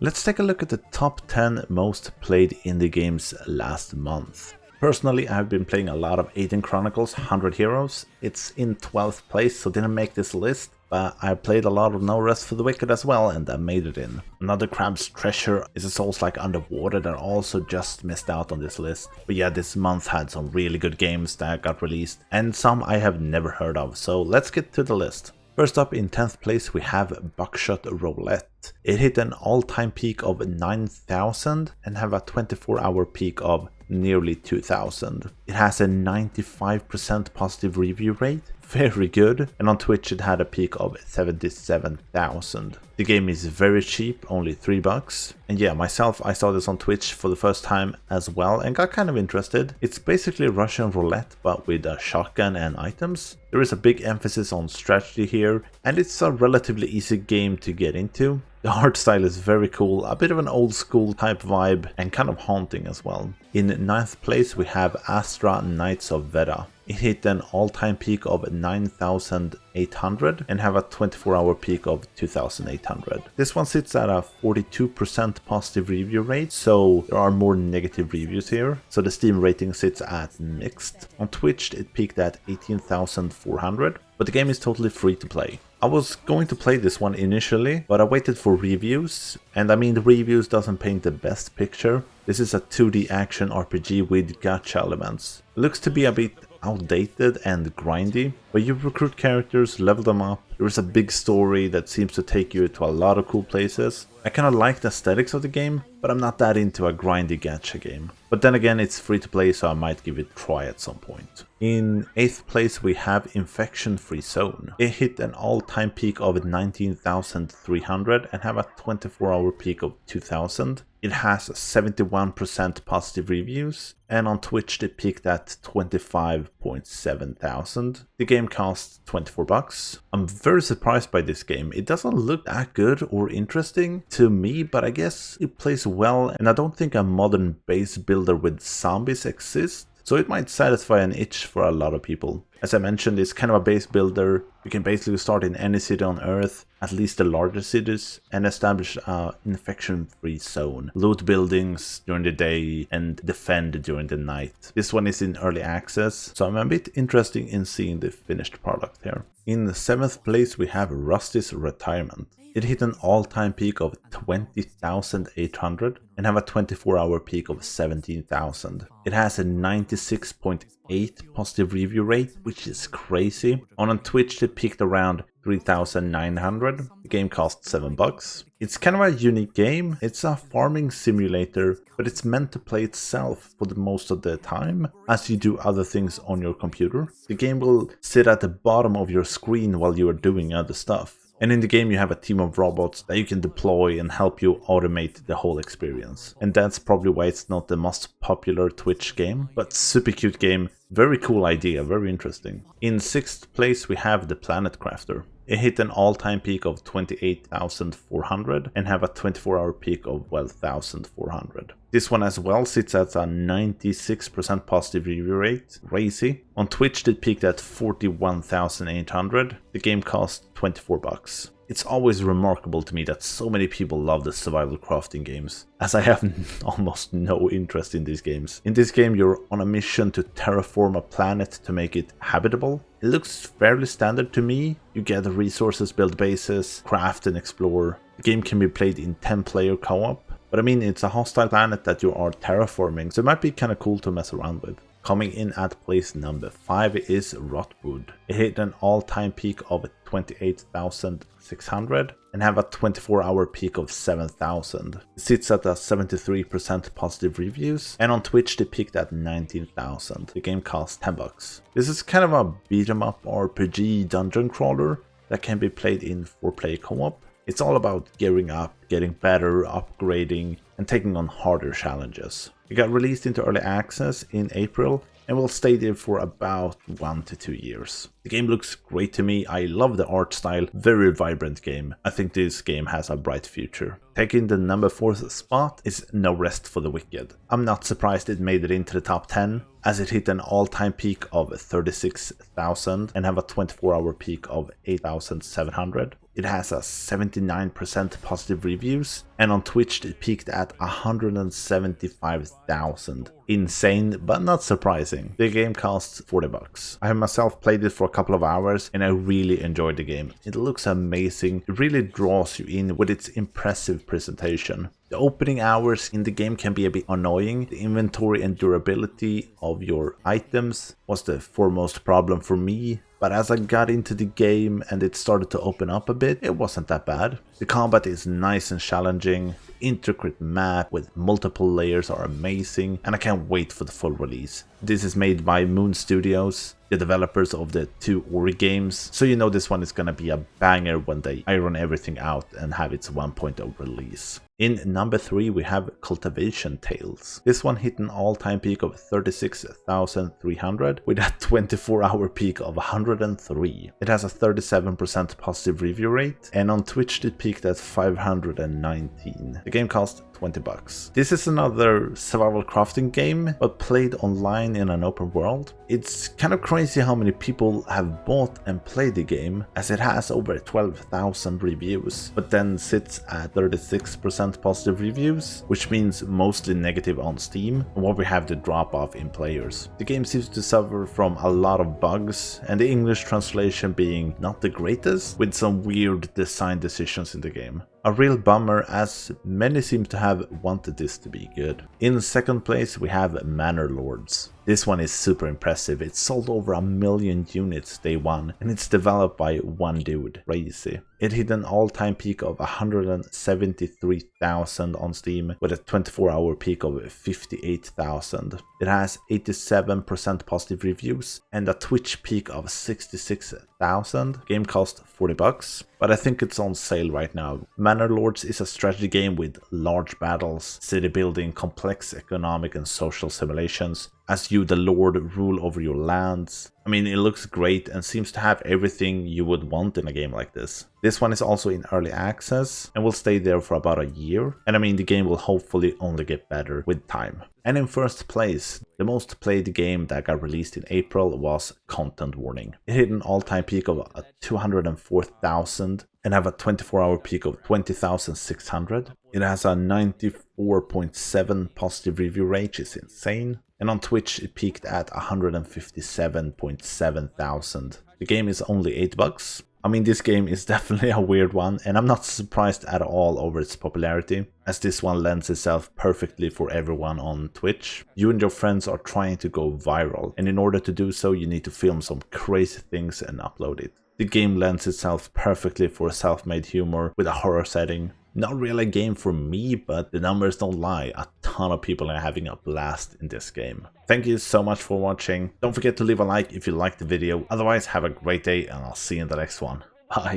Let's take a look at the top 10 most played indie games last month. Personally, I've been playing a lot of 18 Chronicles 100 Heroes. It's in 12th place, so didn't make this list, but I played a lot of No Rest for the Wicked as well, and I made it in. Another Crab's Treasure is a Souls-like underwater that also just missed out on this list. But yeah, this month had some really good games that got released, and some I have never heard of, so let's get to the list. First up in 10th place we have Buckshot Roulette. It hit an all-time peak of 9,000 and have a 24-hour peak of nearly 2,000. It has a 95% positive review rate, very good, and on Twitch it had a peak of 77,000. The game is very cheap, only $3. And yeah, myself, I saw this on Twitch for the first time as well and got kind of interested. It's basically Russian roulette but with a shotgun and items. There is a big emphasis on strategy here, and it's a relatively easy game to get into. The art style is very cool, a bit of an old school type vibe and kind of haunting as well. In 9th place we have Astra Knights of Vera. It hit an all-time peak of 9,800 and have a 24-hour peak of 2,800. This one sits at a 42% positive review rate, so there are more negative reviews here. So the Steam rating sits at mixed. On Twitch it peaked at 18,400, but the game is totally free to play. I was going to play this one initially, but I waited for reviews, and I mean the reviews doesn't paint the best picture. This is a 2D action RPG with gacha elements. It looks to be a bit outdated and grindy, but you recruit characters, level them up. There is a big story that seems to take you to a lot of cool places. I kinda like the aesthetics of the game, but I'm not that into a grindy gacha game. But then again, it's free to play, so I might give it a try at some point. In 8th place we have Infection Free Zone. It hit an all-time peak of 19,300 and have a 24-hour peak of 2,000. It has 71% positive reviews, and on Twitch it peaked at 25.7 thousand. The game costs $24. I'm very surprised by this game. It doesn't look that good or interesting to me, but I guess it plays well, and I don't think a modern base builder with zombies exists, so it might satisfy an itch for a lot of people. As I mentioned, it's kind of a base builder. You can basically start in any city on Earth, at least the larger cities, and establish an infection-free zone. Loot buildings during the day and defend during the night. This one is in early access, so I'm a bit interested in seeing the finished product here. In the 7th place we have Rusty's Retirement. It hit an all-time peak of 20,800 and have a 24-hour peak of 17,000. It has a 96.8 positive review rate, which is crazy. On Twitch it peaked around 3,900. The game costs $7. It's kind of a unique game. It's a farming simulator, but it's meant to play itself for the most of the time as you do other things on your computer. The game will sit at the bottom of your screen while you are doing other stuff. And in the game you have a team of robots that you can deploy and help you automate the whole experience. And that's probably why it's not the most popular Twitch game, but super cute game, very cool idea, very interesting. In 6th place we have The Planet Crafter. It hit an all-time peak of 28,400 and have a 24-hour peak of 12,400. This one as well sits at a 96% positive review rate, crazy. On Twitch it peaked at 41,800. The game cost $24. It's always remarkable to me that so many people love the survival crafting games, as I have almost no interest in these games. In this game you're on a mission to terraform a planet to make it habitable. It looks fairly standard to me. You gather resources, build bases, craft and explore. The game can be played in 10-player co-op, but I mean it's a hostile planet that you are terraforming, so it might be kinda cool to mess around with. Coming in at place number 5 is Rotwood. It hit an all-time peak of 28,600 and have a 24-hour peak of 7,000. It sits at a 73% positive reviews, and on Twitch they peaked at 19,000. The game costs $10. This is kind of a beat-em-up RPG dungeon crawler that can be played in 4-player co-op. It's all about gearing up, getting better, upgrading, and taking on harder challenges. It got released into early access in April and will stay there for about 1 to 2 years. The game looks great to me. I love the art style, very vibrant game. I think this game has a bright future. Taking the number 4th spot is No Rest for the Wicked. I'm not surprised it made it into the top 10, as it hit an all-time peak of 36,000 and have a 24-hour peak of 8,700. It has a 79% positive reviews, and on Twitch it peaked at 175,000. Insane, but not surprising. The game costs $40. I have myself played it for a couple of hours and I really enjoyed the game. It looks amazing, it really draws you in with its impressive presentation. The opening hours in the game can be a bit annoying. The inventory and durability of your items was the foremost problem for me. But as I got into the game and it started to open up a bit, it wasn't that bad. The combat is nice and challenging, the intricate map with multiple layers are amazing, and I can't wait for the full release. This is made by Moon Studios, the developers of the 2 Ori games, so you know this one is gonna be a banger when they iron everything out and have its 1.0 release. In number 3 we have Cultivation Tales. This one hit an all-time peak of 36,300 with a 24-hour peak of 103. It has a 37% positive review rate, and on Twitch it peaked at 519. The game cost $20. This is another survival crafting game, but played online in an open world. It's kind of crazy how many people have bought and played the game, as it has over 12,000 reviews, but then sits at 36% positive reviews, which means mostly negative on Steam, and what we have the drop off in players. The game seems to suffer from a lot of bugs, and the English translation being not the greatest, with some weird design decisions in the game. A real bummer, as many seem to have wanted this to be good. In second place we have Manor Lords. This one is super impressive. It sold over 1 million units day one, and it's developed by one dude. Crazy. It hit an all-time peak of 173,000 on Steam with a 24-hour peak of 58,000. It has 87% positive reviews and a Twitch peak of 66,000. Game cost $40, but I think it's on sale right now. Manor Lords is a strategy game with large battles, city building, complex economic and social simulations, as you the lord rule over your lands. I mean, it looks great and seems to have everything you would want in a game like this. This one is also in early access and will stay there for about a year, and I mean the game will hopefully only get better with time. And in first place, the most played game that got released in April was Content Warning. It hit an all-time peak of 204,000 and have a 24-hour peak of 20,600. It has a 94.7 positive review rate, which is insane. And on Twitch it peaked at 157.7 thousand. The game is only $8. I mean, this game is definitely a weird one, and I'm not surprised at all over its popularity, as this one lends itself perfectly for everyone on Twitch. You and your friends are trying to go viral, and in order to do so you need to film some crazy things and upload it. The game lends itself perfectly for self-made humor with a horror setting. Not really a game for me, but the numbers don't lie. A ton of people are having a blast in this game. Thank you so much for watching. Don't forget to leave a like if you liked the video. Otherwise, have a great day and I'll see you in the next one. Bye.